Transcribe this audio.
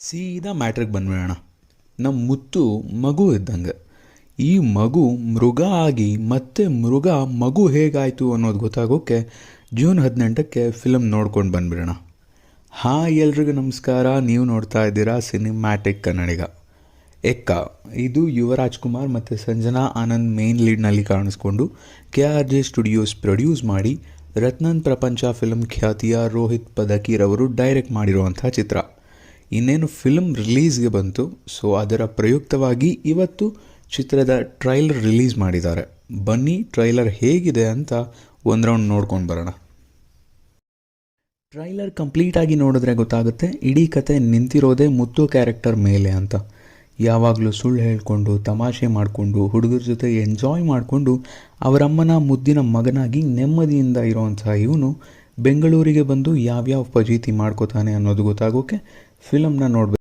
ಸೀದಾ ಮ್ಯಾಟ್ರಿಗೆ ಬಂದ್ಬಿಡೋಣ. ನಮ್ಮ ಮುತ್ತು ಮಗು ಇದ್ದಂಗೆ. ಈ ಮಗು ಮೃಗ ಆಗಿ ಮತ್ತೆ ಮೃಗ ಮಗು ಹೇಗಾಯಿತು ಅನ್ನೋದು ಗೊತ್ತಾಗೋಕ್ಕೆ ಜೂನ್ 18ಕ್ಕೆ ಫಿಲಮ್ ನೋಡ್ಕೊಂಡು ಬಂದ್ಬಿಡೋಣ. ಹಾಂ, ಎಲ್ರಿಗೂ ನಮಸ್ಕಾರ. ನೀವು ನೋಡ್ತಾ ಇದ್ದೀರಾ ಸಿನಿಮ್ಯಾಟಿಕ್ ಕನ್ನಡಿಗ. ಎಕ್ಕ ಇದು ಯುವರಾಜ್ ಕುಮಾರ್ ಮತ್ತು ಸಂಜನಾ ಆನಂದ್ ಮೇನ್ ಲೀಡ್ನಲ್ಲಿ ಕಾಣಿಸ್ಕೊಂಡು KRJ ಸ್ಟುಡಿಯೋಸ್ ಪ್ರೊಡ್ಯೂಸ್ ಮಾಡಿ ರತ್ನನ್ ಪ್ರಪಂಚ ಫಿಲ್ಮ್ ಖ್ಯಾತಿಯ ರೋಹಿತ್ ಪದಕೀರವರು ಡೈರೆಕ್ಟ್ ಮಾಡಿರುವಂಥ ಚಿತ್ರ. ಇನ್ನೇನು ಫಿಲ್ಮ್ ರಿಲೀಸ್ಗೆ ಬಂತು. ಸೊ ಅದರ ಪ್ರಯುಕ್ತವಾಗಿ ಇವತ್ತು ಚಿತ್ರದ ಟ್ರೈಲರ್ ರಿಲೀಸ್ ಮಾಡಿದ್ದಾರೆ. ಬನ್ನಿ ಟ್ರೈಲರ್ ಹೇಗಿದೆ ಅಂತ ಒಂದು ರೌಂಡ್ ನೋಡ್ಕೊಂಡು ಬರೋಣ. ಟ್ರೈಲರ್ ಕಂಪ್ಲೀಟಾಗಿ ನೋಡಿದ್ರೆ ಗೊತ್ತಾಗುತ್ತೆ ಇಡೀ ಕತೆ ನಿಂತಿರೋದೇ ಮುತ್ತು ಕ್ಯಾರೆಕ್ಟರ್ ಮೇಲೆ ಅಂತ. ಯಾವಾಗಲೂ ಸುಳ್ಳು ಹೇಳ್ಕೊಂಡು ತಮಾಷೆ ಮಾಡಿಕೊಂಡು ಹುಡುಗರ ಜೊತೆ ಎಂಜಾಯ್ ಮಾಡಿಕೊಂಡು ಅವರಮ್ಮನ ಮುದ್ದಿನ ಮಗನಾಗಿ ನೆಮ್ಮದಿಯಿಂದ ಇರೋವಂಥ ಇವನು ಬೆಂಗಳೂರಿಗೆ ಬಂದು ಯಾವ್ಯಾವ ಫಜೀತಿ ಮಾಡ್ಕೋತಾನೆ ಅನ್ನೋದು ಗೊತ್ತಾಗೋಕ್ಕೆ ಫಿಲಮ್ನ ನೋಡಬೇಕು.